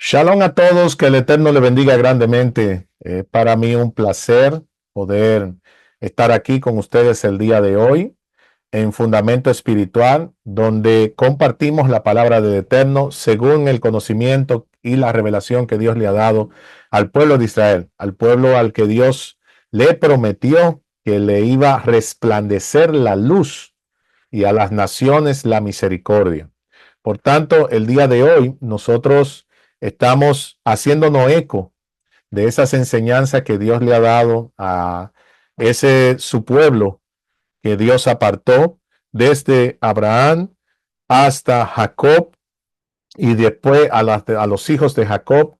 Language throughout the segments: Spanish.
Shalom a todos, que el Eterno le bendiga grandemente. Para mí un placer poder estar aquí con ustedes el día de hoy en Fundamento Espiritual, donde compartimos la palabra del Eterno según el conocimiento y la revelación que Dios le ha dado al pueblo de Israel, al pueblo al que Dios le prometió que le iba a resplandecer la luz y a las naciones la misericordia. Por tanto, el día de hoy nosotros estamos haciéndonos eco de esas enseñanzas que Dios le ha dado a ese su pueblo que Dios apartó desde Abraham hasta Jacob y después a los hijos de Jacob,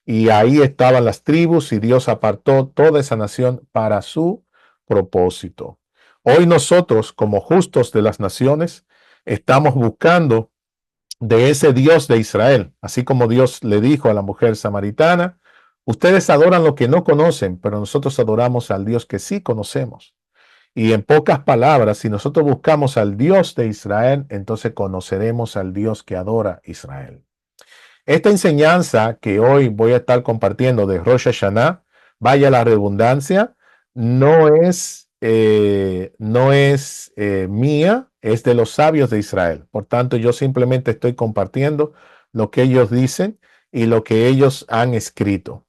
y ahí estaban las tribus y Dios apartó toda esa nación para su propósito. Hoy nosotros, como justos de las naciones, estamos buscando de ese Dios de Israel, así como Dios le dijo a la mujer samaritana: ustedes adoran lo que no conocen, pero nosotros adoramos al Dios que sí conocemos. Y en pocas palabras, si nosotros buscamos al Dios de Israel, entonces conoceremos al Dios que adora Israel. Esta enseñanza que hoy voy a estar compartiendo de Rosh Hashanah, vaya la redundancia, no es mía, es de los sabios de Israel. Por tanto, yo simplemente estoy compartiendo lo que ellos dicen y lo que ellos han escrito.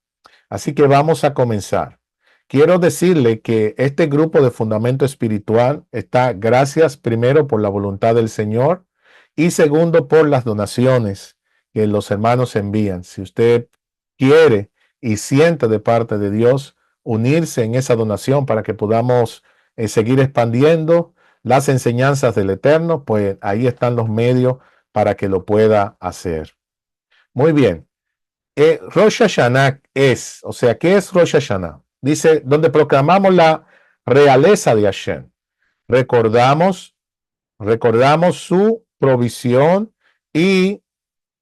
Así que vamos a comenzar. Quiero decirle que este grupo de Fundamento Espiritual está gracias primero por la voluntad del Señor y segundo por las donaciones que los hermanos envían. Si usted quiere y siente de parte de Dios unirse en esa donación para que podamos seguir expandiendo las enseñanzas del Eterno, pues ahí están los medios para que lo pueda hacer. Muy bien. Rosh Hashanah es, o sea, ¿qué es Rosh Hashanah? Dice, donde proclamamos la realeza de Hashem. Recordamos, recordamos su provisión y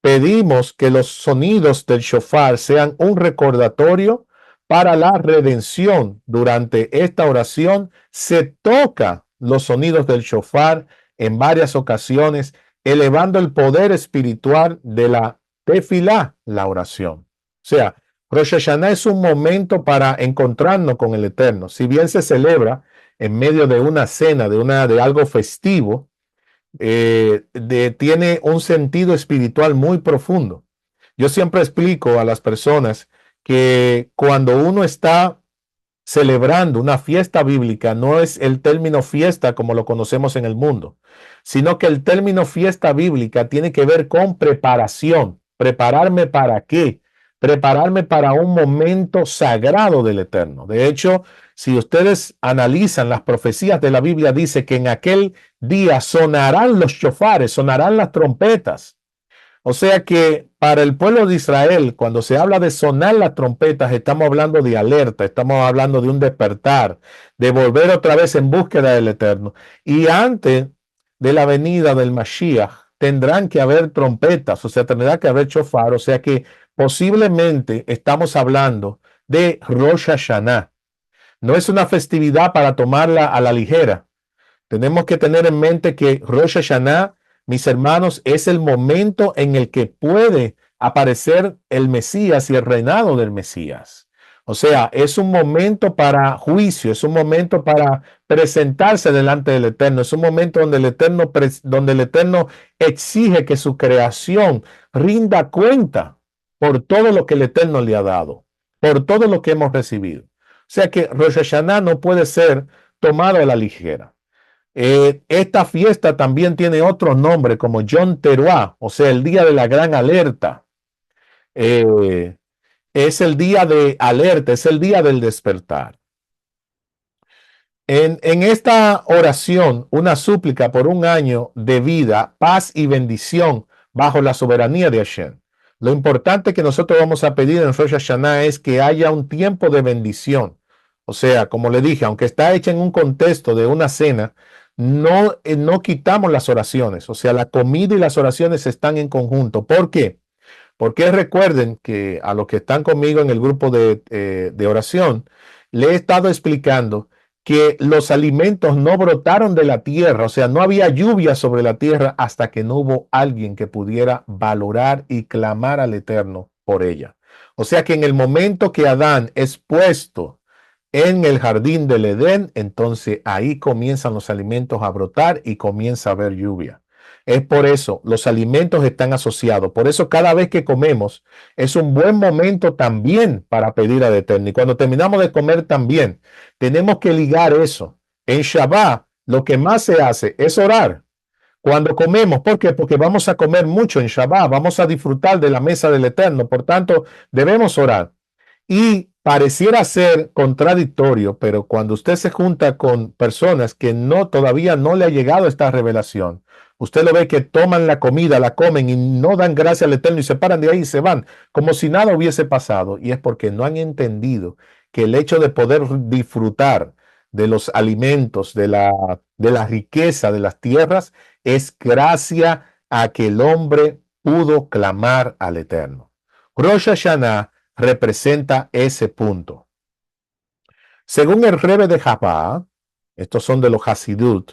pedimos que los sonidos del shofar sean un recordatorio para la redención. Durante esta oración se toca los sonidos del shofar en varias ocasiones, elevando el poder espiritual de la tefilá, la oración. O sea, Rosh Hashanah es un momento para encontrarnos con el Eterno. Si bien se celebra en medio de una cena, de algo festivo, tiene un sentido espiritual muy profundo. Yo siempre explico a las personas que cuando uno está celebrando una fiesta bíblica, no es el término fiesta como lo conocemos en el mundo, sino que el término fiesta bíblica tiene que ver con preparación. ¿Prepararme para qué? Prepararme para un momento sagrado del Eterno. De hecho, si ustedes analizan las profecías de la Biblia, dice que en aquel día sonarán los shofares, sonarán las trompetas. O sea que para el pueblo de Israel, cuando se habla de sonar las trompetas, estamos hablando de alerta, estamos hablando de un despertar, de volver otra vez en búsqueda del Eterno. Y antes de la venida del Mashiach, tendrán que haber trompetas, o sea, tendrá que haber shofar, o sea que posiblemente estamos hablando de Rosh Hashanah. No es una festividad para tomarla a la ligera. Tenemos que tener en mente que Rosh Hashanah, mis hermanos, es el momento en el que puede aparecer el Mesías y el reinado del Mesías. O sea, es un momento para juicio, es un momento para presentarse delante del Eterno, es un momento donde el Eterno exige que su creación rinda cuenta por todo lo que el Eterno le ha dado, por todo lo que hemos recibido. O sea que Rosh Hashanah no puede ser tomado a la ligera. Esta fiesta también tiene otros nombres como Yom Teruah, o sea, el día de la gran alerta. Eh, es el día de alerta, es el día del despertar. En esta oración, una súplica por un año de vida, paz y bendición bajo la soberanía de Hashem. Lo importante que nosotros vamos a pedir en Rosh Hashanah es que haya un tiempo de bendición. O sea, como le dije, aunque está hecha en un contexto de una cena, no quitamos las oraciones. O sea, la comida y las oraciones están en conjunto. ¿Por qué? Porque recuerden que a los que están conmigo en el grupo de oración, le he estado explicando que los alimentos no brotaron de la tierra, o sea, no había lluvia sobre la tierra hasta que no hubo alguien que pudiera valorar y clamar al Eterno por ella. O sea que en el momento que Adán es puesto en el jardín del Edén, entonces ahí comienzan los alimentos a brotar y comienza a haber lluvia. Es por eso, los alimentos están asociados. Por eso cada vez que comemos es un buen momento también para pedir al Eterno. Y cuando terminamos de comer también, tenemos que ligar eso. En Shabbat, lo que más se hace es orar. Cuando comemos, ¿por qué? Porque vamos a comer mucho en Shabbat, vamos a disfrutar de la mesa del Eterno. Por tanto, debemos orar. Y pareciera ser contradictorio, pero cuando usted se junta con personas que todavía no le ha llegado esta revelación, usted lo ve que toman la comida, la comen y no dan gracias al Eterno y se paran de ahí y se van, como si nada hubiese pasado. Y es porque no han entendido que el hecho de poder disfrutar de los alimentos, de la riqueza de las tierras, es gracias a que el hombre pudo clamar al Eterno. Rosh Hashanah representa ese punto. Según el Rebbe de Jabá, estos son de los Hasidut,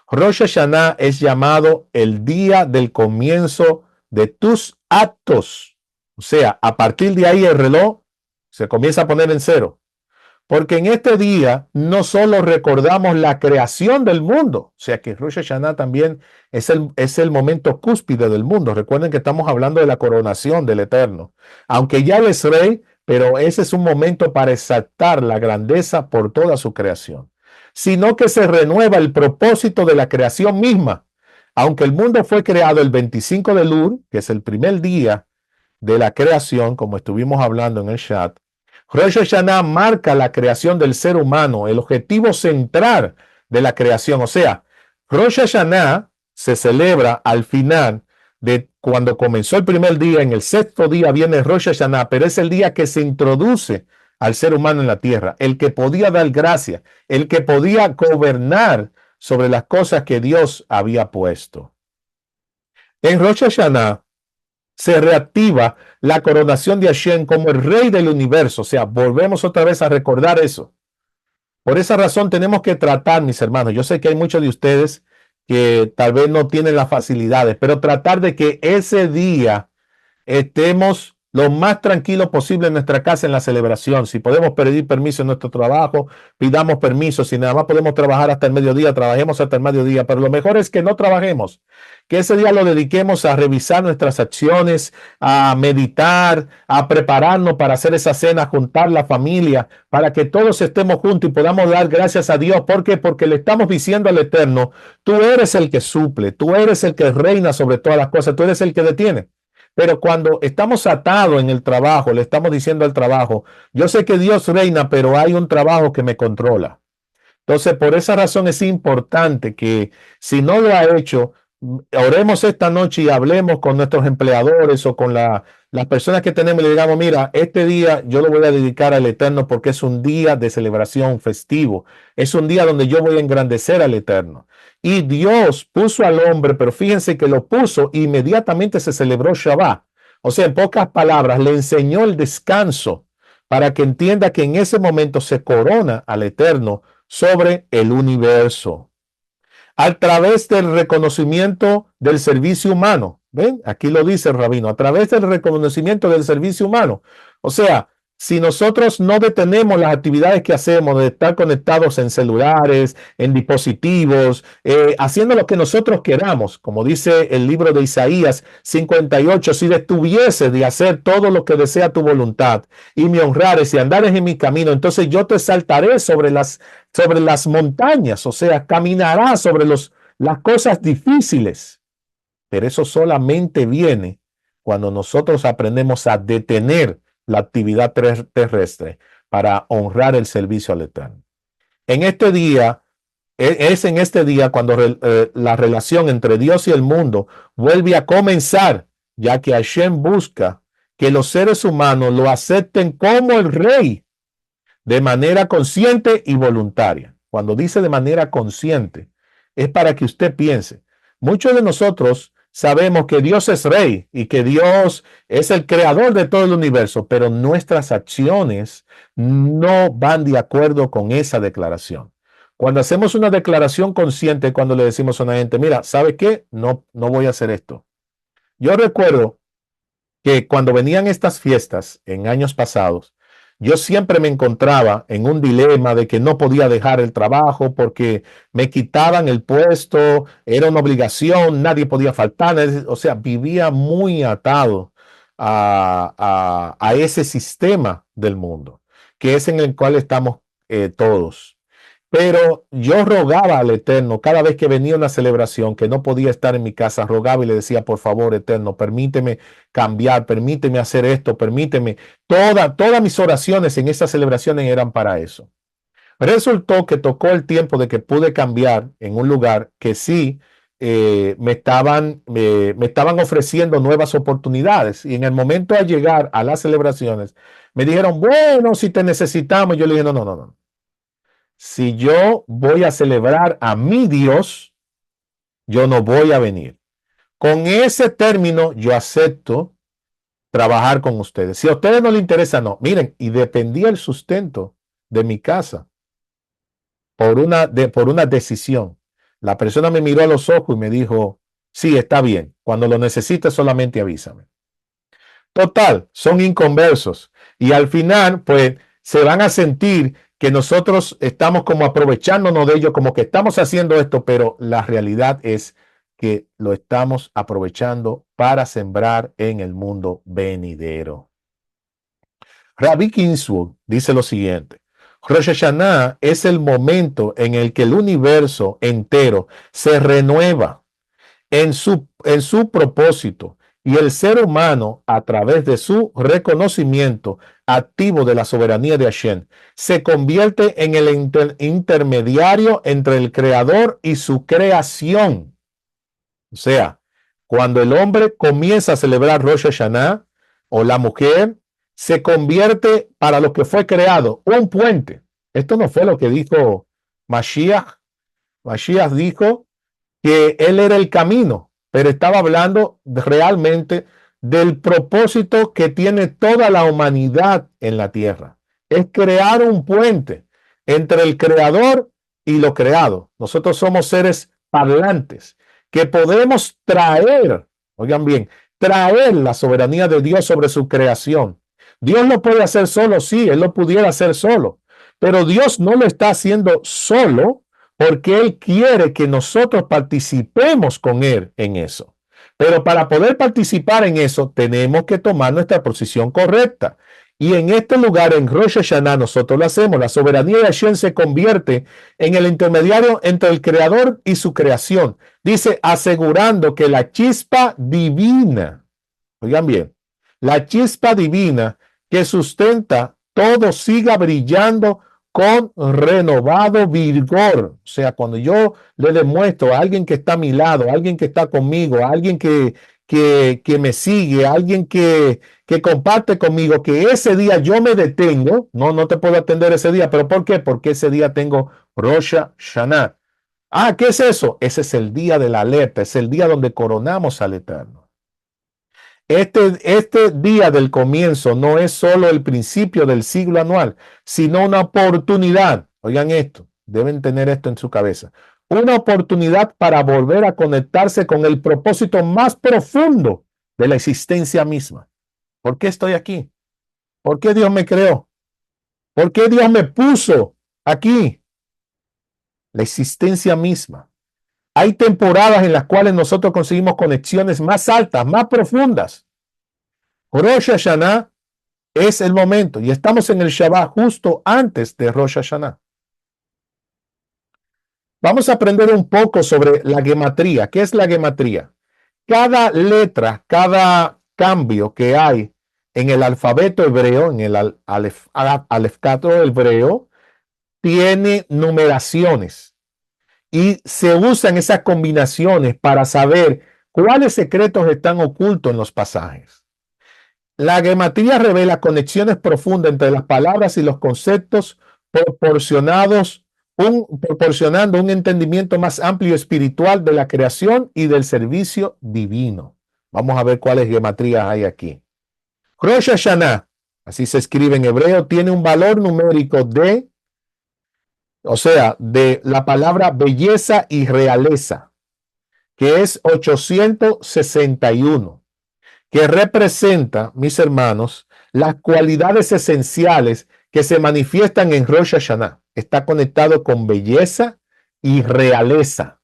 Rosh Hashanah es llamado el día del comienzo de tus actos. O sea, a partir de ahí el reloj se comienza a poner en cero. Porque en este día no solo recordamos la creación del mundo, o sea que Rosh Hashanah también es el momento cúspide del mundo. Recuerden que estamos hablando de la coronación del Eterno. Aunque ya Él es rey, pero ese es un momento para exaltar la grandeza por toda su creación. Sino que se renueva el propósito de la creación misma. Aunque el mundo fue creado el 25 de Elul, que es el primer día de la creación, como estuvimos hablando en el chat, Rosh Hashanah marca la creación del ser humano, el objetivo central de la creación. O sea, Rosh Hashanah se celebra al final de cuando comenzó el primer día. En el sexto día viene Rosh Hashanah, pero es el día que se introduce al ser humano en la tierra, el que podía dar gracia, el que podía gobernar sobre las cosas que Dios había puesto. En Rosh Hashanah se reactiva la coronación de Hashem como el rey del universo. O sea, volvemos otra vez a recordar eso. Por esa razón tenemos que tratar, mis hermanos. Yo sé que hay muchos de ustedes que tal vez no tienen las facilidades, pero tratar de que ese día estemos lo más tranquilos posible en nuestra casa en la celebración. Si podemos pedir permiso en nuestro trabajo, pidamos permiso. Si nada más podemos trabajar hasta el mediodía, trabajemos hasta el mediodía. Pero lo mejor es que no trabajemos, que ese día lo dediquemos a revisar nuestras acciones, a meditar, a prepararnos para hacer esa cena, juntar la familia, para que todos estemos juntos y podamos dar gracias a Dios. ¿Por qué? Porque le estamos diciendo al Eterno, tú eres el que suple, tú eres el que reina sobre todas las cosas, tú eres el que detiene. Pero cuando estamos atados en el trabajo, le estamos diciendo al trabajo, yo sé que Dios reina, pero hay un trabajo que me controla. Entonces, por esa razón es importante que si no lo ha hecho, oremos esta noche y hablemos con nuestros empleadores o con las personas que tenemos y le digamos, mira, este día yo lo voy a dedicar al Eterno porque es un día de celebración festivo. Es un día donde yo voy a engrandecer al Eterno. Y Dios puso al hombre, pero fíjense que lo puso e inmediatamente se celebró Shabbat. O sea, en pocas palabras, le enseñó el descanso para que entienda que en ese momento se corona al Eterno sobre el universo. A través del reconocimiento del servicio humano. ¿Ven? Aquí lo dice el rabino, a través del reconocimiento del servicio humano. O sea, si nosotros no detenemos las actividades que hacemos de estar conectados en celulares, en dispositivos, haciendo lo que nosotros queramos, como dice el libro de Isaías 58, si detuvieses de hacer todo lo que desea tu voluntad y me honrares y andares en mi camino, entonces yo te exaltaré sobre las montañas, o sea, caminarás sobre las cosas difíciles. Pero eso solamente viene cuando nosotros aprendemos a detener la actividad terrestre para honrar el servicio al Eterno. En este día, es en este día cuando la relación entre Dios y el mundo vuelve a comenzar, ya que Hashem busca que los seres humanos lo acepten como el rey de manera consciente y voluntaria. Cuando dice de manera consciente, es para que usted piense. Muchos de nosotros sabemos que Dios es rey y que Dios es el creador de todo el universo, pero nuestras acciones no van de acuerdo con esa declaración. Cuando hacemos una declaración consciente, cuando le decimos a una gente, mira, ¿sabe qué? No voy a hacer esto. Yo recuerdo que cuando venían estas fiestas en años pasados, yo siempre me encontraba en un dilema de que no podía dejar el trabajo porque me quitaban el puesto, era una obligación, nadie podía faltar, o sea, vivía muy atado a ese sistema del mundo, que es en el cual estamos todos. Pero yo rogaba al Eterno cada vez que venía una celebración que no podía estar en mi casa, rogaba y le decía, por favor, Eterno, permíteme cambiar, permíteme hacer esto, permíteme. Todas mis oraciones en esas celebraciones eran para eso. Resultó que tocó el tiempo de que pude cambiar en un lugar que sí me estaban ofreciendo nuevas oportunidades. Y en el momento de llegar a las celebraciones, me dijeron, bueno, si te necesitamos. Yo le dije, no, no, no, no. Si yo voy a celebrar a mi Dios, yo no voy a venir. Con ese término, yo acepto trabajar con ustedes. Si a ustedes no les interesa, no. Miren, y dependía el sustento de mi casa por una decisión. La persona me miró a los ojos y me dijo, sí, está bien. Cuando lo necesites, solamente avísame. Total, son inconversos. Y al final, pues, se van a sentir que nosotros estamos como aprovechándonos de ellos, como que estamos haciendo esto, pero la realidad es que lo estamos aprovechando para sembrar en el mundo venidero. Rabbi Kinswood dice lo siguiente: Rosh Hashanah es el momento en el que el universo entero se renueva en su propósito y el ser humano, a través de su reconocimiento activo de la soberanía de Hashem, se convierte en el intermediario entre el creador y su creación. O sea, cuando el hombre comienza a celebrar Rosh Hashanah, o la mujer, se convierte para lo que fue creado, un puente. Esto no fue lo que dijo Mashiach. Mashiach dijo que él era el camino, pero estaba hablando realmente del propósito que tiene toda la humanidad en la tierra. Es crear un puente entre el creador y lo creado. Nosotros somos seres parlantes que podemos traer, oigan bien, traer la soberanía de Dios sobre su creación. Dios lo puede hacer solo, sí, él lo pudiera hacer solo, pero Dios no lo está haciendo solo, porque Él quiere que nosotros participemos con Él en eso. Pero para poder participar en eso, tenemos que tomar nuestra posición correcta. Y en este lugar, en Rosh Hashanah, nosotros lo hacemos. La soberanía de Hashem se convierte en el intermediario entre el Creador y su creación. Dice, asegurando que la chispa divina, oigan bien, la chispa divina que sustenta todo siga brillando con renovado vigor. O sea, cuando yo le demuestro a alguien que está a mi lado, a alguien que está conmigo, a alguien que me sigue, a alguien que comparte conmigo, que ese día yo me detengo, no te puedo atender ese día, pero ¿por qué? Porque ese día tengo Rosh Hashanah. Ah, ¿qué es eso? Ese es el día de la alerta, es el día donde coronamos al Eterno. Este día del comienzo no es solo el principio del siglo anual, sino una oportunidad. Oigan esto, deben tener esto en su cabeza. Una oportunidad para volver a conectarse con el propósito más profundo de la existencia misma. ¿Por qué estoy aquí? ¿Por qué Dios me creó? ¿Por qué Dios me puso aquí? La existencia misma. Hay temporadas en las cuales nosotros conseguimos conexiones más altas, más profundas. Rosh Hashanah es el momento y estamos en el Shabbat justo antes de Rosh Hashanah. Vamos a aprender un poco sobre la gematría. ¿Qué es la gematría? Cada letra, cada cambio que hay en el alfabeto hebreo, en el alefcato hebreo, tiene numeraciones y se usan esas combinaciones para saber cuáles secretos están ocultos en los pasajes. La gematría revela conexiones profundas entre las palabras y los conceptos, proporcionando un entendimiento más amplio espiritual de la creación y del servicio divino. Vamos a ver cuáles gematrías hay aquí. Rosh Hashanah, así se escribe en hebreo, tiene un valor numérico de la palabra belleza y realeza, que es 861. que representa, mis hermanos, las cualidades esenciales que se manifiestan en Rosh Hashanah. Está conectado con belleza y realeza.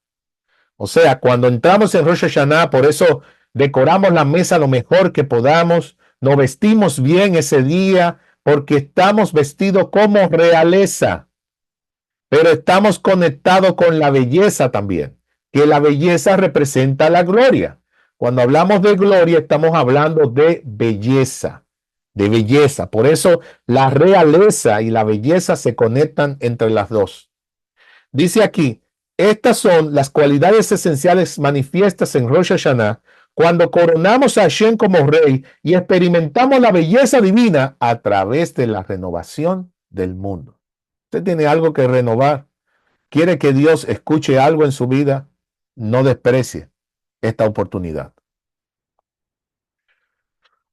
O sea, cuando entramos en Rosh Hashanah, por eso decoramos la mesa lo mejor que podamos, nos vestimos bien ese día, porque estamos vestidos como realeza, pero estamos conectados con la belleza también, que la belleza representa la gloria. Cuando hablamos de gloria, estamos hablando de belleza, de belleza. Por eso la realeza y la belleza se conectan entre las dos. Dice aquí, estas son las cualidades esenciales manifiestas en Rosh Hashanah cuando coronamos a Hashem como rey y experimentamos la belleza divina a través de la renovación del mundo. Usted tiene algo que renovar. Quiere que Dios escuche algo en su vida. No desprecie esta oportunidad.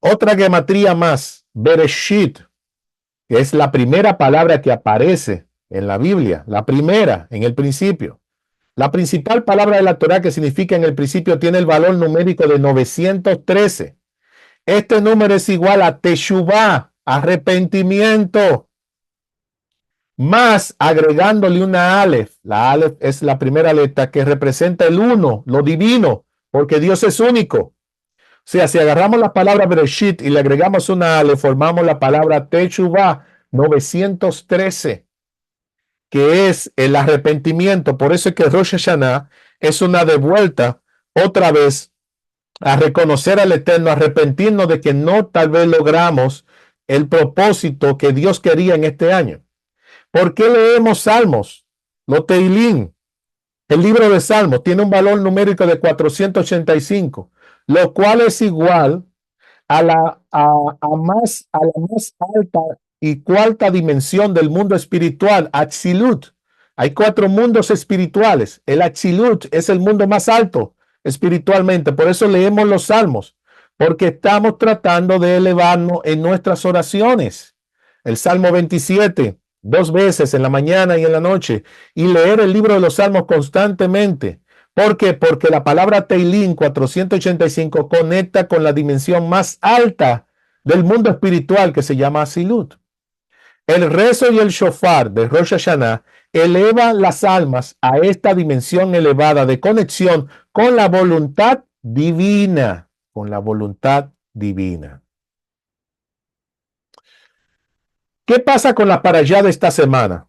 Otra gematría más, Bereshit, que es la primera palabra que aparece en la Biblia, la primera, en el principio. La principal palabra de la Torá que significa en el principio tiene el valor numérico de 913. Este número es igual a Teshuvah, arrepentimiento, más agregándole una Aleph. La Aleph es la primera letra que representa el uno, lo divino, porque Dios es único. O sea, si agarramos la palabra Bereshit y le agregamos una Aleph, formamos la palabra Teshuvah, 913. Que es el arrepentimiento. Por eso es que Rosh Hashanah es una devuelta otra vez a reconocer al Eterno, a arrepentirnos de que no tal vez logramos el propósito que Dios quería en este año. ¿Por qué leemos Salmos? Los Teilín, el libro de Salmos, tiene un valor numérico de 485, lo cual es igual a la más alta y cuarta dimensión del mundo espiritual, Atzilut. Hay 4 mundos espirituales. El Atzilut es el mundo más alto espiritualmente. Por eso leemos los salmos, porque estamos tratando de elevarnos en nuestras oraciones. El Salmo 27, 2 veces en la mañana y en la noche, y leer el libro de los salmos constantemente. ¿Por qué? Porque la palabra Teilín 485 conecta con la dimensión más alta del mundo espiritual que se llama Asilut. El rezo y el shofar de Rosh Hashanah elevan las almas a esta dimensión elevada de conexión con la voluntad divina, con la voluntad divina. ¿Qué pasa con la parashá de esta semana?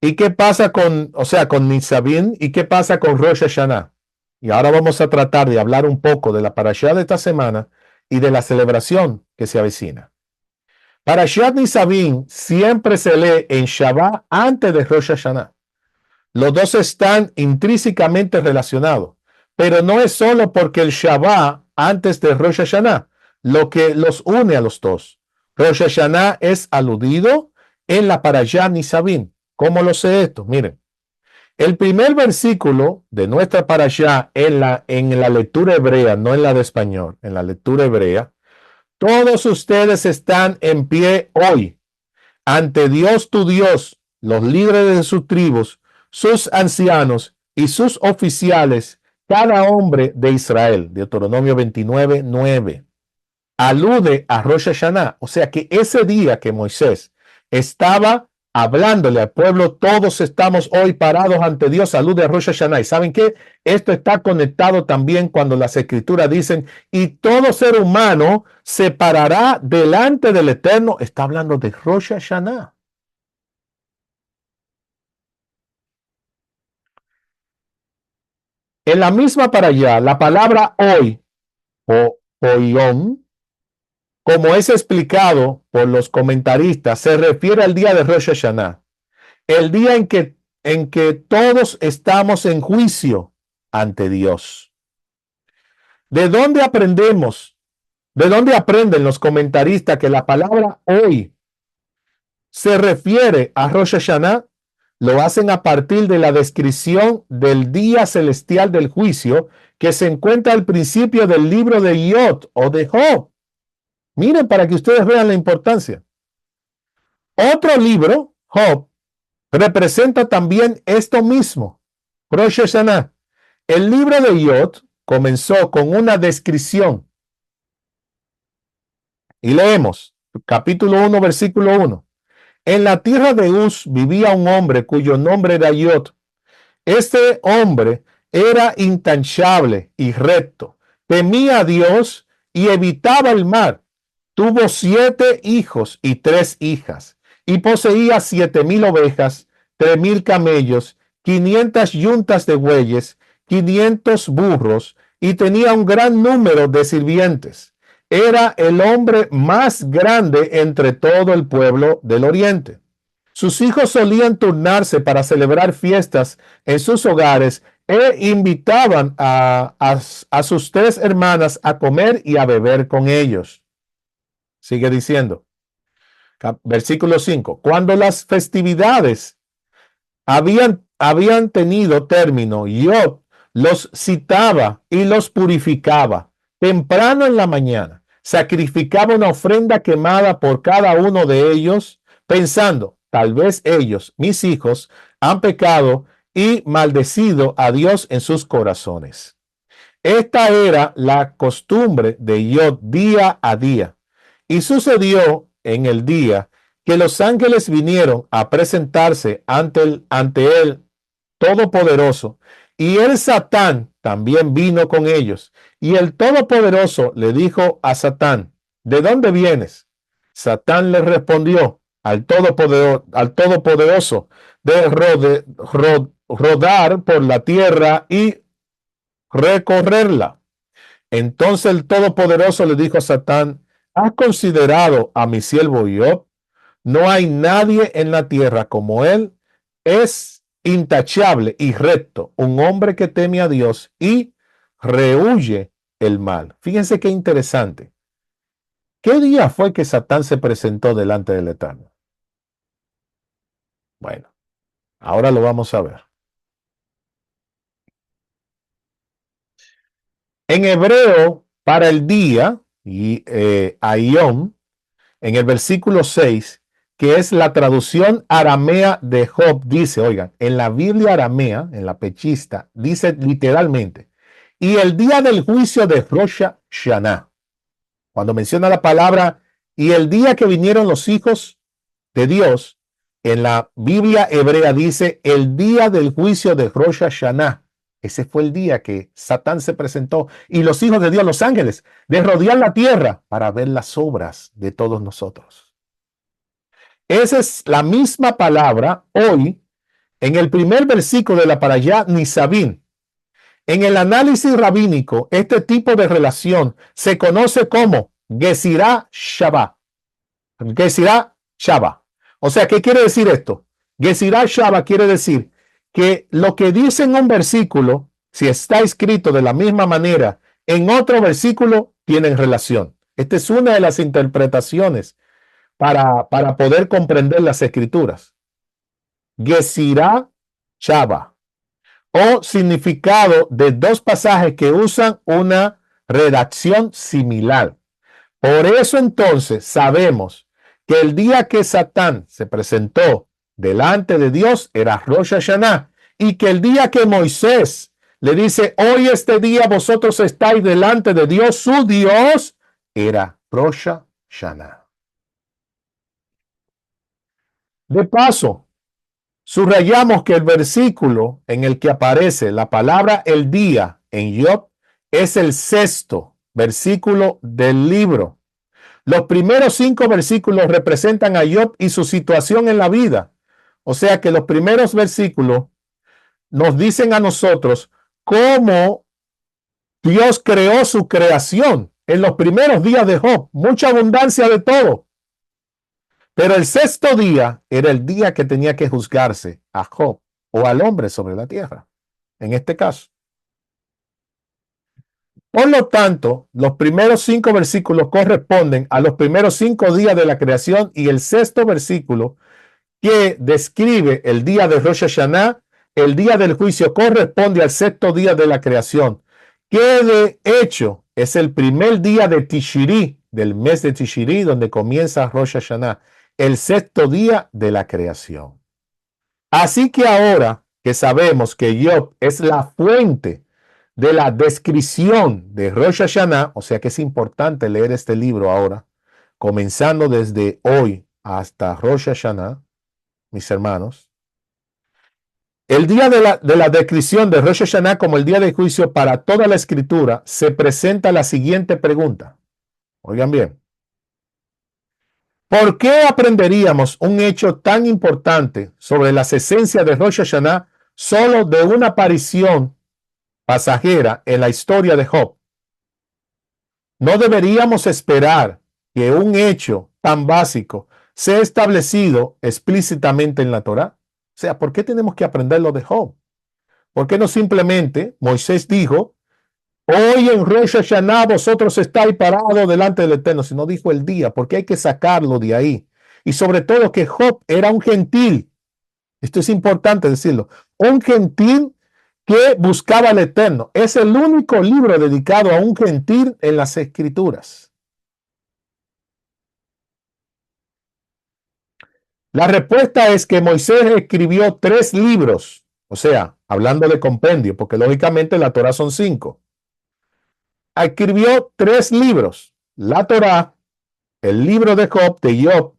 ¿Y qué pasa con Nitzavim? ¿Y qué pasa con Rosh Hashanah? Y ahora vamos a tratar de hablar un poco de la parashá de esta semana y de la celebración que se avecina. Parashat Nitzavim siempre se lee en Shabbat antes de Rosh Hashanah. Los dos están intrínsecamente relacionados, pero no es solo porque el Shabbat antes de Rosh Hashanah lo que los une a los dos. Rosh Hashanah es aludido en la Parashat Nitzavim. ¿Cómo lo sé esto? Miren, el primer versículo de nuestra parashá en la lectura hebrea, no en la de español, en la lectura hebrea, todos ustedes están en pie hoy ante Dios tu Dios, los líderes de sus tribus, sus ancianos y sus oficiales, cada hombre de Israel. Deuteronomio 29, 9. Alude a Rosh Hashanah, o sea que ese día que Moisés estaba hablándole al pueblo, todos estamos hoy parados ante Dios, alude a Rosh Hashanah. ¿Y saben qué? Esto está conectado también cuando las escrituras dicen, y todo ser humano se parará delante del Eterno. Está hablando de Rosh Hashanah. En la misma para allá, la palabra hoy, o hoyom, como es explicado por los comentaristas, se refiere al día de Rosh Hashanah, el día en que todos estamos en juicio ante Dios. ¿De dónde aprendemos? ¿De dónde aprenden los comentaristas que la palabra hoy se refiere a Rosh Hashanah? Lo hacen a partir de la descripción del día celestial del juicio que se encuentra al principio del libro de Yod o de Job. Miren para que ustedes vean la importancia. Otro libro, Job, representa también esto mismo, Rosh Hashanah. El libro de Yod comenzó con una descripción Y leemos, capítulo 1, versículo 1. En la tierra de Uz vivía un hombre cuyo nombre era Yod. Este hombre era intachable y recto, temía a Dios y evitaba el mal. Tuvo 7 hijos y 3 hijas, y poseía 7,000 ovejas, 3,000 camellos, 500 yuntas de bueyes, 500 burros, y tenía un gran número de sirvientes. Era el hombre más grande entre todo el pueblo del oriente. Sus hijos solían turnarse para celebrar fiestas en sus hogares e invitaban a sus 3 hermanas a comer y a beber con ellos. Sigue diciendo, versículo 5. Cuando las festividades habían tenido término, yo los citaba y los purificaba. Temprano en la mañana sacrificaba una ofrenda quemada por cada uno de ellos, pensando, tal vez ellos, mis hijos, han pecado y maldecido a Dios en sus corazones. Esta era la costumbre de Yod día a día. Y sucedió en el día que los ángeles vinieron a presentarse ante él Todopoderoso, y el Satán también vino con ellos. Y el Todopoderoso le dijo a Satán, ¿de dónde vienes? Satán le respondió al Todopoderoso, de rodar por la tierra y recorrerla. Entonces el Todopoderoso le dijo a Satán, ¿has considerado a mi siervo Job? No hay nadie en la tierra como él. Es intachable y recto, un hombre que teme a Dios y rehúye el mal. Fíjense qué interesante. ¿Qué día fue que Satán se presentó delante del Eterno? Bueno, ahora lo vamos a ver. En hebreo, para el día, y Ayom, en el versículo 6, que es la traducción aramea de Job, dice, oigan, en la Biblia aramea, en la pechista, dice literalmente, y el día del juicio de Rosh Hashanah. Cuando menciona la palabra, y el día que vinieron los hijos de Dios, en la Biblia hebrea dice, el día del juicio de Rosh Hashanah. Ese fue el día que Satán se presentó y los hijos de Dios, los ángeles, de rodear la tierra para ver las obras de todos nosotros. Esa es la misma palabra hoy en el primer versículo de la Parashá Nisabín. En el análisis rabínico, este tipo de relación se conoce como Gesirá Shabbat. Gesirá Shabbat. O sea, ¿qué quiere decir esto? Gesirá Shabbat quiere decir que lo que dice en un versículo, si está escrito de la misma manera en otro versículo, tienen relación. Esta es una de las interpretaciones para poder comprender las escrituras. Gesirá Shabbat, o significado de 2 pasajes que usan una redacción similar. Por eso entonces sabemos que el día que Satán se presentó delante de Dios era Rosh Hashanah, y que el día que Moisés le dice, hoy este día vosotros estáis delante de Dios, su Dios, era Rosh Hashanah. De paso, subrayamos que el versículo en el que aparece la palabra el día en Job es el 6º versículo del libro. Los primeros 5 versículos representan a Job y su situación en la vida. O sea que los primeros versículos nos dicen a nosotros cómo Dios creó su creación en los primeros días de Job. Mucha abundancia de todo. Pero el 6º día era el día que tenía que juzgarse a Job o al hombre sobre la tierra, en este caso. Por lo tanto, los primeros 5 versículos corresponden a los primeros 5 días de la creación, y el 6º versículo que describe el día de Rosh Hashanah, el día del juicio, corresponde al 6º día de la creación, que de hecho es el primer día de Tishri, del mes de Tishri, donde comienza Rosh Hashanah, el 6º día de la creación. Así que ahora que sabemos que Job es la fuente de la descripción de Rosh Hashanah, o sea que es importante leer este libro ahora, comenzando desde hoy hasta Rosh Hashanah, mis hermanos, el día de la descripción de Rosh Hashanah como el día de juicio para toda la escritura, se presenta la siguiente pregunta. Oigan bien. ¿Por qué aprenderíamos un hecho tan importante sobre las esencias de Rosh Hashanah solo de una aparición pasajera en la historia de Job? ¿No deberíamos esperar que un hecho tan básico sea establecido explícitamente en la Torá? O sea, ¿por qué tenemos que aprender lo de Job? ¿Por qué no simplemente Moisés dijo, hoy en Rosh Hashanah vosotros estáis parados delante del Eterno? Si no dijo el día, porque hay que sacarlo de ahí. Y sobre todo que Job era un gentil. Esto es importante decirlo. Un gentil que buscaba al Eterno. Es el único libro dedicado a un gentil en las Escrituras. La respuesta es que Moisés escribió 3 libros. O sea, hablando de compendio, porque lógicamente la Torá son 5. Escribió 3 libros. La Torá, el libro de Job, de Job,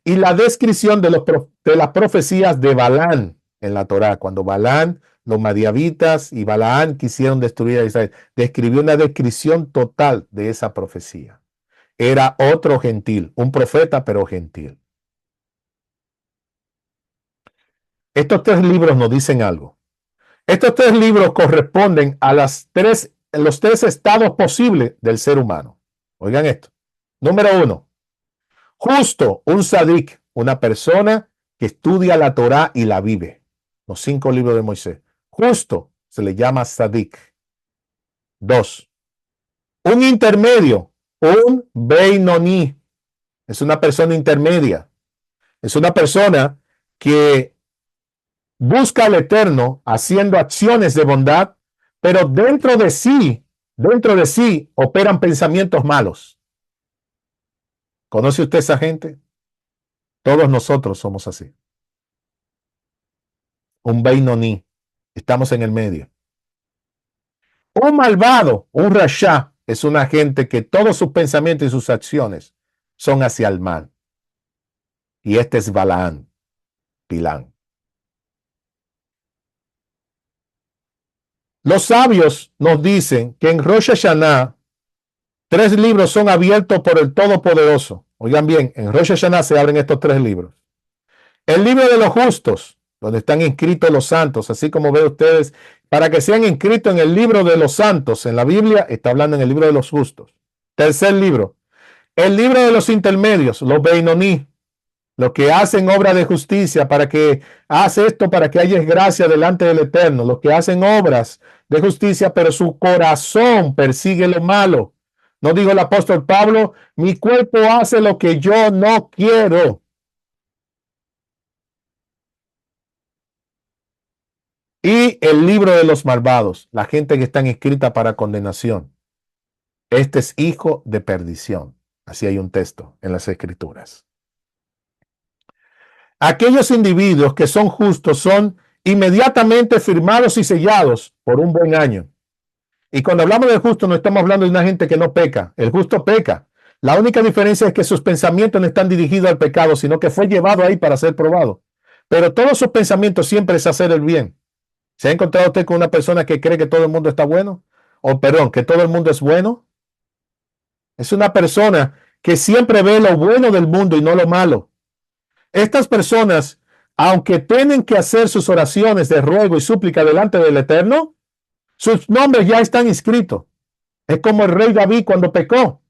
y la descripción de las profecías de Balán en la Torá, cuando Balán, los madiavitas y Balaán quisieron destruir a Israel, describió una descripción total de esa profecía. Era otro gentil, un profeta, pero gentil. Estos 3 libros nos dicen algo. Estos 3 libros corresponden a los 3 estados posibles del ser humano. Oigan esto. Número 1. Justo, un sadik, una persona que estudia la Torá y la vive. Los 5 libros de Moisés. Justo se le llama sadik. 2. Un intermedio, un beinoní. Es una persona intermedia. Es una persona que busca al Eterno haciendo acciones de bondad, pero dentro de sí operan pensamientos malos. ¿Conoce usted esa gente? Todos nosotros somos así. Un Beinoní. Estamos en el medio. Un malvado, un rasha, es una gente que todos sus pensamientos y sus acciones son hacia el mal. Y este es Balaán, Bilán. Los sabios nos dicen que en Rosh Hashanah 3 libros son abiertos por el Todopoderoso. Oigan bien, en Rosh Hashanah se abren estos 3 libros. El libro de los justos, donde están inscritos los santos, así como ven ustedes, para que sean inscritos en el libro de los santos, en la Biblia está hablando en el libro de los justos. Tercer libro, el libro de los intermedios, los Beinoní, los que hacen obra de justicia, para que hace esto para que haya gracia delante del Eterno, los que hacen obras de justicia, pero su corazón persigue lo malo. ¿No dijo el apóstol Pablo, mi cuerpo hace lo que yo no quiero? Y el libro de los malvados, la gente que está inscrita para condenación. Este es hijo de perdición. Así hay un texto en las Escrituras. Aquellos individuos que son justos son inmediatamente firmados y sellados por un buen año. Y cuando hablamos de justo, no estamos hablando de una gente que no peca. El justo peca. La única diferencia es que sus pensamientos no están dirigidos al pecado, sino que fue llevado ahí para ser probado. Pero todos sus pensamientos siempre es hacer el bien. ¿Se ha encontrado usted con una persona que cree que todo el mundo está bueno? O perdón, que todo el mundo es bueno. Es una persona que siempre ve lo bueno del mundo y no lo malo. Estas personas, aunque tienen que hacer sus oraciones de ruego y súplica delante del Eterno, sus nombres ya están inscritos. Es como el rey David cuando pecó,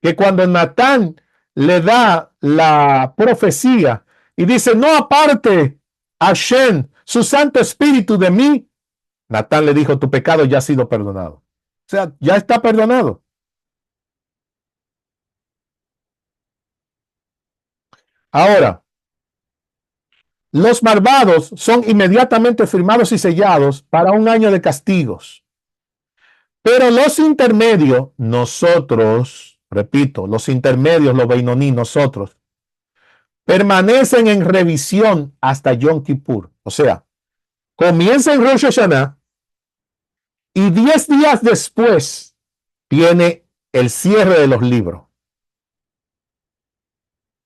que cuando Natán le da la profecía y dice, no aparte Hashem, su Santo Espíritu de mí, Natán le dijo, tu pecado ya ha sido perdonado. O sea, ya está perdonado. Ahora, los malvados son inmediatamente firmados y sellados para un año de castigos. Pero los intermedios, nosotros, repito, los intermedios, los Beinoní, nosotros, permanecen en revisión hasta Yom Kippur. O sea, comienza en Rosh Hashanah y 10 días después viene el cierre de los libros.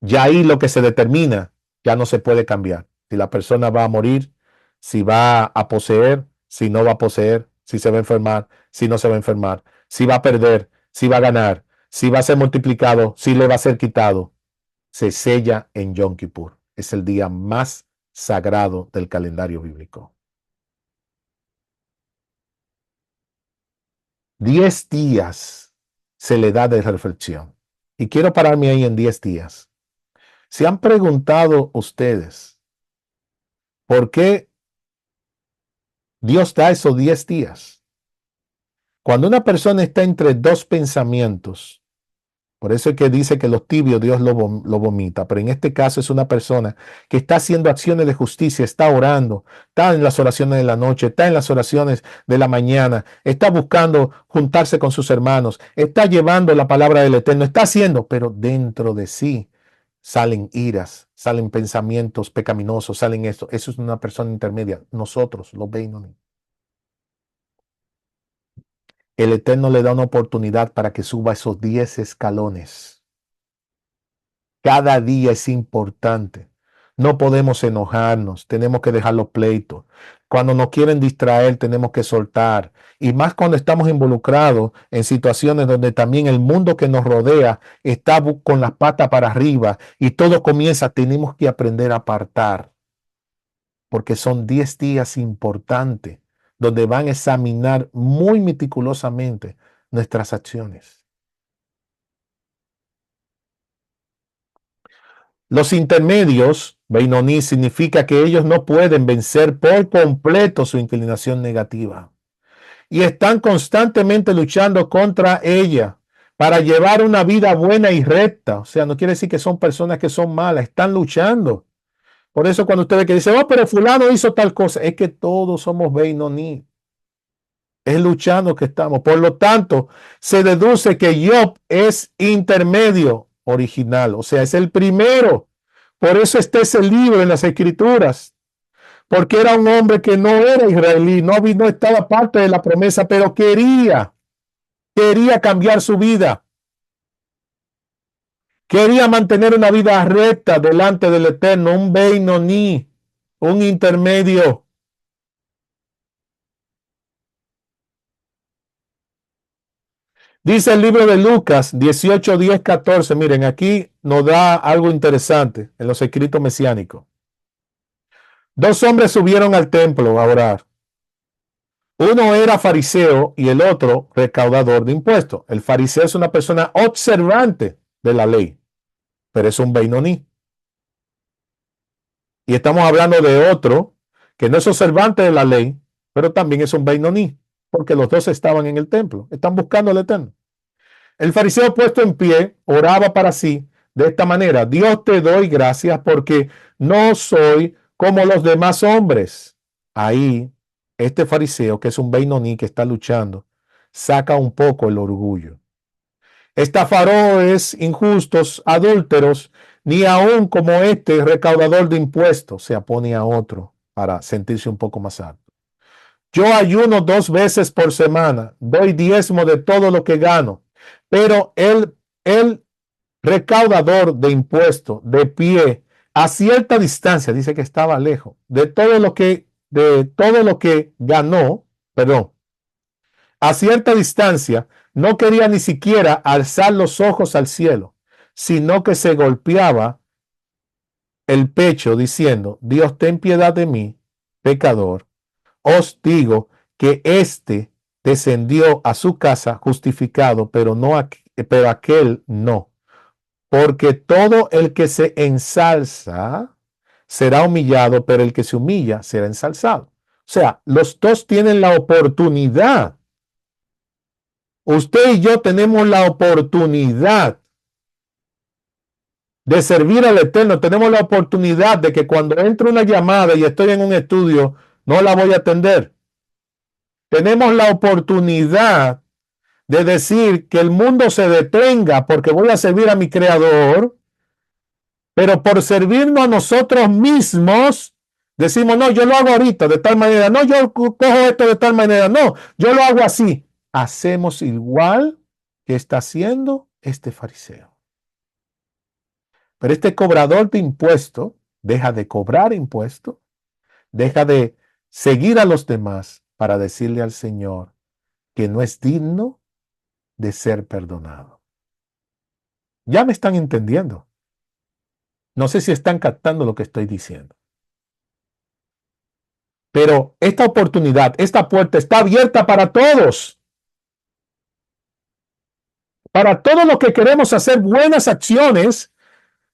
Ya ahí lo que se determina ya no se puede cambiar. Si la persona va a morir, si va a poseer, si no va a poseer, si se va a enfermar, si no se va a enfermar, si va a perder, si va a ganar, si va a ser multiplicado, si le va a ser quitado. Se sella en Yom Kippur. Es el día más sagrado del calendario bíblico. 10 días se le da de reflexión. Y quiero pararme ahí en 10 días. ¿Se han preguntado ustedes por qué Dios da esos 10 días? Cuando una persona está entre dos pensamientos, por eso es que dice que los tibios Dios lo vomita, pero en este caso es una persona que está haciendo acciones de justicia, está orando, está en las oraciones de la noche, está en las oraciones de la mañana, está buscando juntarse con sus hermanos, está llevando la palabra del Eterno, está haciendo, pero dentro de sí salen iras, salen pensamientos pecaminosos, salen esto. Eso es una persona intermedia. Nosotros, los Beinonim. El Eterno le da una oportunidad para que suba esos 10 escalones. Cada día es importante. No podemos enojarnos, tenemos que dejar los pleitos. Cuando nos quieren distraer, tenemos que soltar. Y más cuando estamos involucrados en situaciones donde también el mundo que nos rodea está con las patas para arriba y todo comienza, tenemos que aprender a apartar. Porque son 10 días importantes donde van a examinar muy meticulosamente nuestras acciones. Los intermedios, Beinoní, significa que ellos no pueden vencer por completo su inclinación negativa y están constantemente luchando contra ella para llevar una vida buena y recta. O sea, no quiere decir que son personas que son malas, están luchando. Por eso cuando ustedes que dicen, oh, pero fulano hizo tal cosa, es que todos somos Beinoní. Es luchando que estamos. Por lo tanto, se deduce que Job es intermedio original, o sea, es el primero. Por eso está ese libro en las escrituras, porque era un hombre que no era israelí, no estaba parte de la promesa, pero quería cambiar su vida, quería mantener una vida recta delante del Eterno, un Beinoní, un intermedio. Dice el libro de Lucas 18, 10, 14. Miren, aquí nos da algo interesante en los escritos mesiánicos. Dos hombres subieron al templo a orar. Uno era fariseo y el otro recaudador de impuestos. El fariseo es una persona observante de la ley, pero es un Beinoní. Y estamos hablando de otro que no es observante de la ley, pero también es un Beinoní, porque los dos estaban en el templo, están buscando al Eterno. El fariseo puesto en pie oraba para sí de esta manera: Dios, te doy gracias porque no soy como los demás hombres. Ahí, este fariseo, que es un Beinoní que está luchando, saca un poco el orgullo. Estafadores, injustos, adúlteros, ni aun como este recaudador de impuestos, se opone a otro para sentirse un poco más alto. Yo ayuno 2 veces por semana, doy diezmo de todo lo que gano, pero el recaudador de impuestos de pie a cierta distancia, dice que estaba lejos de todo lo que ganó, perdón, a cierta distancia, no quería ni siquiera alzar los ojos al cielo, sino que se golpeaba el pecho diciendo: Dios, ten piedad de mí, pecador. Os digo que éste descendió a su casa justificado, pero aquel no. Porque todo el que se ensalza será humillado, pero el que se humilla será ensalzado. O sea, los dos tienen la oportunidad. Usted y yo tenemos la oportunidad de servir al Eterno. Tenemos la oportunidad de que cuando entre una llamada y estoy en un estudio, no la voy a atender. Tenemos la oportunidad de decir que el mundo se detenga porque voy a servir a mi Creador, pero por servirnos a nosotros mismos, decimos, no, yo lo hago ahorita de tal manera, no, yo cojo esto de tal manera, no, yo lo hago así. Hacemos igual que está haciendo este fariseo. Pero este cobrador de impuestos deja de cobrar impuestos, deja de seguir a los demás para decirle al Señor que no es digno de ser perdonado. Ya me están entendiendo. No sé si están captando lo que estoy diciendo. Pero esta oportunidad, esta puerta está abierta para todos. Para todos los que queremos hacer buenas acciones,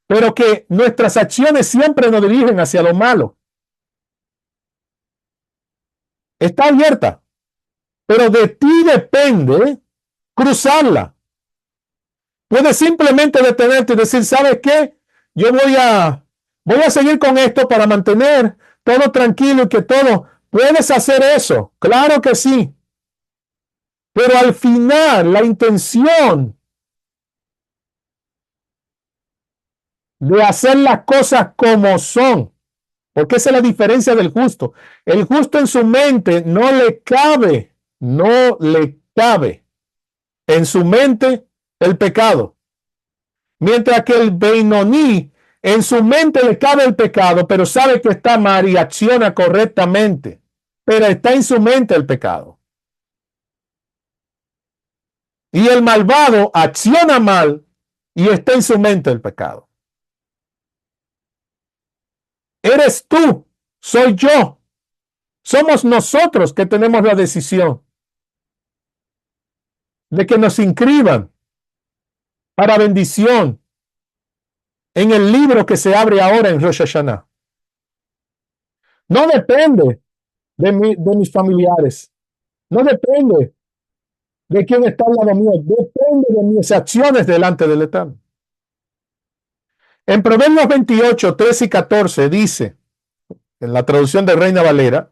pero que nuestras acciones siempre nos dirigen hacia lo malo. Está abierta, pero de ti depende cruzarla. Puedes simplemente detenerte y decir, ¿sabes qué? Yo voy a seguir con esto para mantener todo tranquilo y que todo. Puedes hacer eso, claro que sí. Pero al final, la intención de hacer las cosas como son, porque esa es la diferencia del justo. El justo en su mente no le cabe en su mente el pecado. Mientras que el Beinoní, en su mente le cabe el pecado, pero sabe que está mal y acciona correctamente. Pero está en su mente el pecado. Y el malvado acciona mal y está en su mente el pecado. Eres tú, soy yo. Somos nosotros que tenemos la decisión de que nos inscriban para bendición en el libro que se abre ahora en Rosh Hashanah. No depende de mis familiares. No depende de quién está al lado mío. Depende de mis acciones delante del Eterno. En Proverbios 28, 13 y 14 dice, en la traducción de Reina Valera,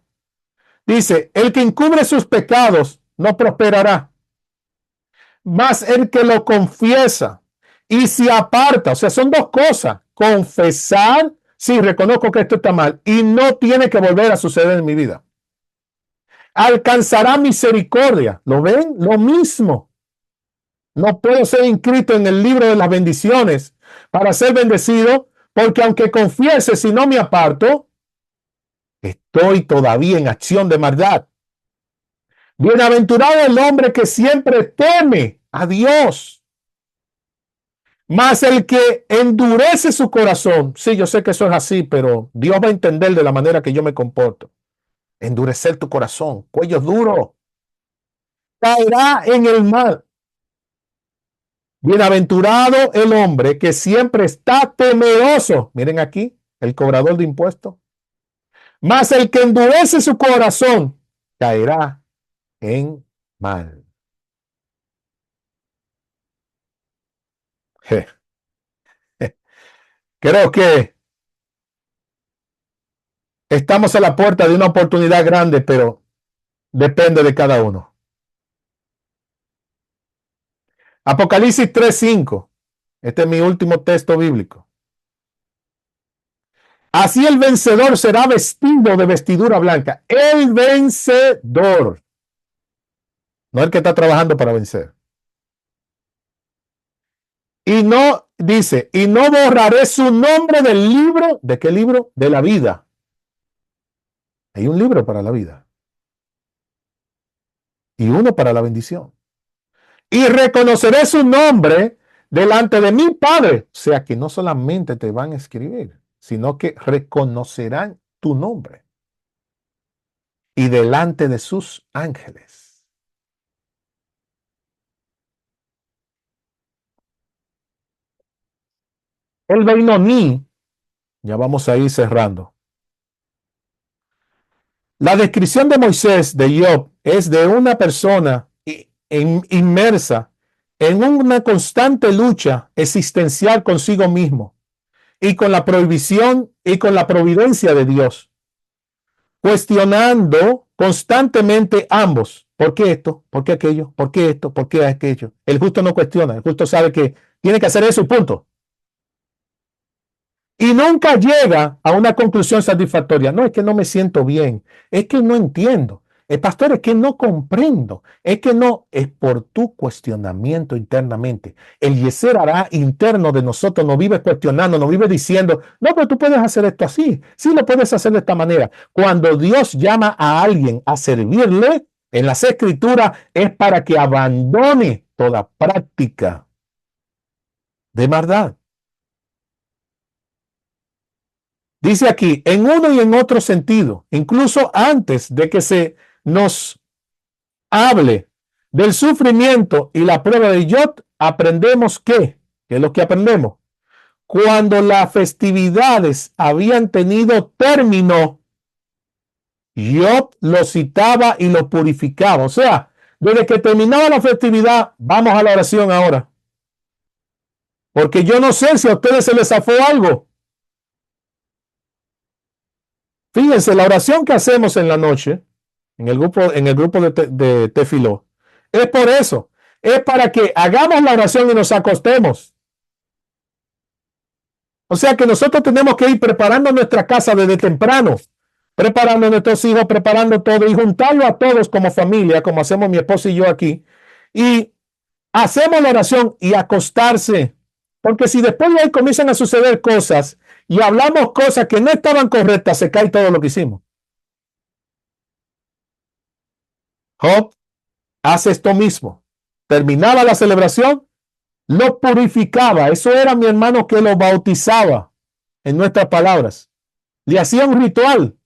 dice, el que encubre sus pecados no prosperará, mas el que lo confiesa y se aparta, o sea, son dos cosas, confesar, sí, reconozco que esto está mal y no tiene que volver a suceder en mi vida. Alcanzará misericordia, ¿lo ven? Lo mismo. No puedo ser inscrito en el libro de las bendiciones para ser bendecido, porque aunque confiese, si no me aparto, estoy todavía en acción de maldad. Bienaventurado el hombre que siempre teme a Dios, mas el que endurece su corazón, sí, yo sé que eso es así, pero Dios va a entender de la manera que yo me comporto. Endurecer tu corazón, cuello duro, caerá en el mal. Bienaventurado el hombre que siempre está temeroso. Miren aquí, el cobrador de impuestos. Mas el que endurece su corazón caerá en mal. Creo que estamos a la puerta de una oportunidad grande, pero depende de cada uno. Apocalipsis 3:5. Este es mi último texto bíblico. Así el vencedor será vestido de vestidura blanca. El vencedor. No el que está trabajando para vencer. Y no, dice, y no borraré su nombre del libro. ¿De qué libro? De la vida. Hay un libro para la vida. Y uno para la bendición. Y reconoceré su nombre delante de mi Padre. O sea que no solamente te van a escribir, sino que reconocerán tu nombre. Y delante de sus ángeles. El Beinoní, ya vamos a ir cerrando. La descripción de Moisés, de Job, es de una persona inmersa en una constante lucha existencial consigo mismo y con la prohibición y con la providencia de Dios, cuestionando constantemente ambos. ¿Por qué esto? ¿Por qué aquello? ¿Por qué esto? ¿Por qué aquello? El justo no cuestiona, el justo sabe que tiene que hacer eso y punto. Y nunca llega a una conclusión satisfactoria. No, es que no me siento bien, es que no entiendo, El pastor, es que no comprendo, es que no, es por tu cuestionamiento internamente. El Yeser hará interno de nosotros nos vive cuestionando, nos vive diciendo, no, pero tú puedes hacer esto así, sí lo puedes hacer de esta manera. Cuando Dios llama a alguien a servirle, en las Escrituras es para que abandone toda práctica de maldad. Dice aquí, en uno y en otro sentido, incluso antes de que se nos hable del sufrimiento y la prueba de Job, aprendemos ¿qué es lo que aprendemos? Cuando las festividades habían tenido término, Job lo citaba y lo purificaba. O sea, desde que terminaba la festividad, vamos a la oración ahora. Porque yo no sé si a ustedes se les zafó algo. Fíjense, la oración que hacemos en la noche, en el grupo de Tefiló, es por eso. Es para que hagamos la oración y nos acostemos. O sea que nosotros tenemos que ir preparando nuestra casa desde temprano, preparando a nuestros hijos, preparando todo y juntarlo a todos como familia, como hacemos mi esposa y yo aquí. Y hacemos la oración y acostarse. Porque si después de ahí comienzan a suceder cosas y hablamos cosas que no estaban correctas, se cae todo lo que hicimos. Job hace esto mismo. Terminaba la celebración, lo purificaba. Eso era mi hermano que lo bautizaba, en nuestras palabras. Le hacía un ritual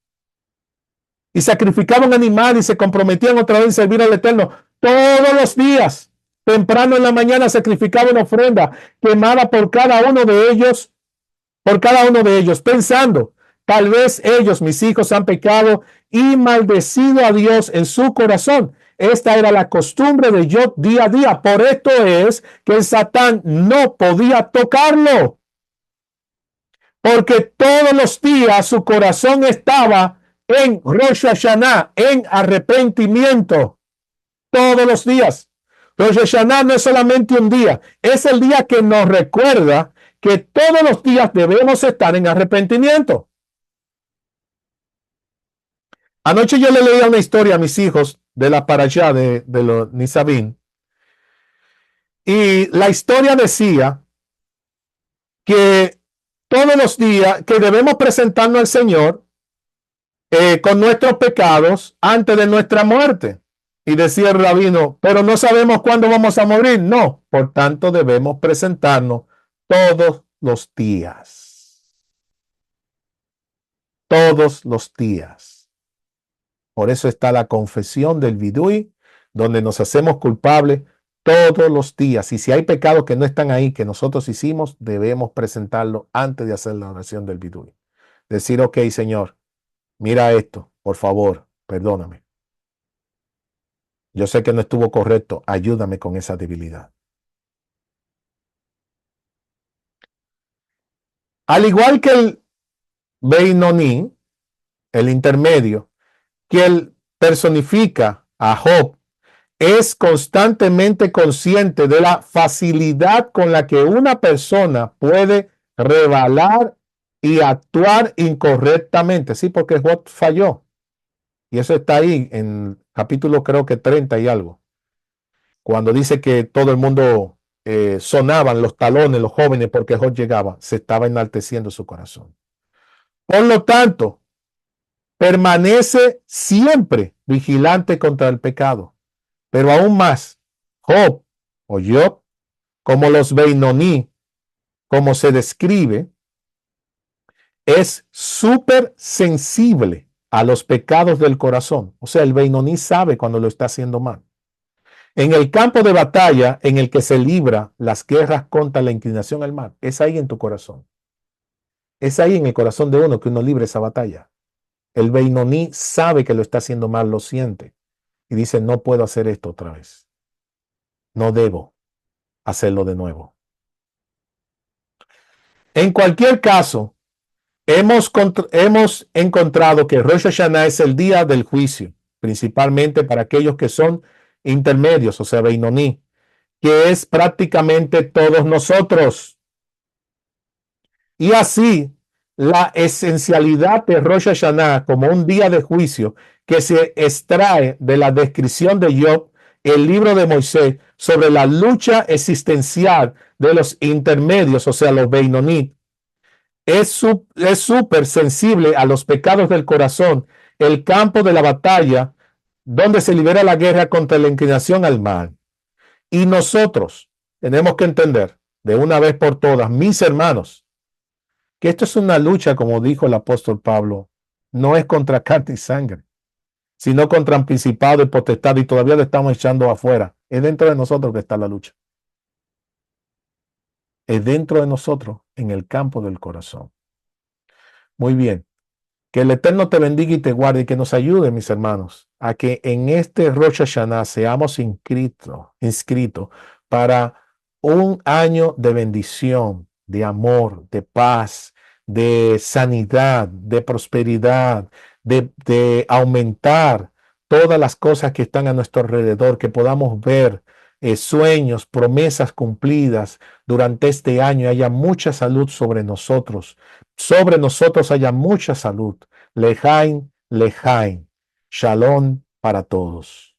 y sacrificaba un animal y se comprometían otra vez a servir al Eterno. Todos los días, temprano en la mañana, sacrificaba una ofrenda quemada por cada uno de ellos, pensando, tal vez ellos, mis hijos, han pecado y maldecido a Dios en su corazón. Esta era la costumbre de Job día a día. Por esto es que el Satán no podía tocarlo, porque todos los días su corazón estaba en Rosh Hashanah, en arrepentimiento. Todos los días. Rosh Hashanah no es solamente un día, es el día que nos recuerda que todos los días debemos estar en arrepentimiento. Anoche yo le leía una historia a mis hijos de la parashá de los Nisabín, y la historia decía que todos los días que debemos presentarnos al Señor con nuestros pecados antes de nuestra muerte. Y decía el rabino, pero no sabemos cuándo vamos a morir. No, por tanto debemos presentarnos todos los días. Todos los días. Por eso está la confesión del vidui, donde nos hacemos culpables todos los días. Y si hay pecados que no están ahí, que nosotros hicimos, debemos presentarlo antes de hacer la oración del vidui. Decir, ok, Señor, mira esto, por favor, perdóname. Yo sé que no estuvo correcto, ayúdame con esa debilidad. Al igual que el Beinoní, el intermedio, que él personifica a Job, es constantemente consciente de la facilidad con la que una persona puede revelar y actuar incorrectamente. Sí, porque Job falló. Y eso está ahí en capítulo creo que 30 y algo. Cuando dice que todo el mundo sonaban los talones, los jóvenes, porque Job llegaba, se estaba enalteciendo su corazón. Por lo tanto, permanece siempre vigilante contra el pecado. Pero aún más, Job o Job, como los Beinoní, como se describe, es súper sensible a los pecados del corazón. O sea, el Beinoní sabe cuando lo está haciendo mal. En el campo de batalla en el que se libra las guerras contra la inclinación al mal, es ahí en tu corazón. Es ahí en el corazón de uno que uno libra esa batalla. El Beinoní sabe que lo está haciendo mal, lo siente. Y dice, no puedo hacer esto otra vez. No debo hacerlo de nuevo. En cualquier caso, hemos encontrado que Rosh Hashanah es el día del juicio, principalmente para aquellos que son intermedios, o sea, Beinoní, que es prácticamente todos nosotros. Y así, la esencialidad de Rosh Hashanah como un día de juicio que se extrae de la descripción de Job, el libro de Moisés, sobre la lucha existencial de los intermedios, o sea, los Beinonit, es súper sensible a los pecados del corazón, el campo de la batalla donde se libera la guerra contra la inclinación al mal. Y nosotros tenemos que entender de una vez por todas, mis hermanos, que esto es una lucha, como dijo el apóstol Pablo, no es contra carne y sangre, sino contra principado y potestad, y todavía lo estamos echando afuera. Es dentro de nosotros que está la lucha. Es dentro de nosotros, en el campo del corazón. Muy bien. Que el Eterno te bendiga y te guarde y que nos ayude, mis hermanos, a que en este Rosh Hashanah seamos inscritos para un año de bendición, de amor, de paz, de sanidad, de prosperidad, de aumentar todas las cosas que están a nuestro alrededor, que podamos ver sueños, promesas cumplidas durante este año, haya mucha salud sobre nosotros haya mucha salud. Lejain, lejain. Shalom para todos.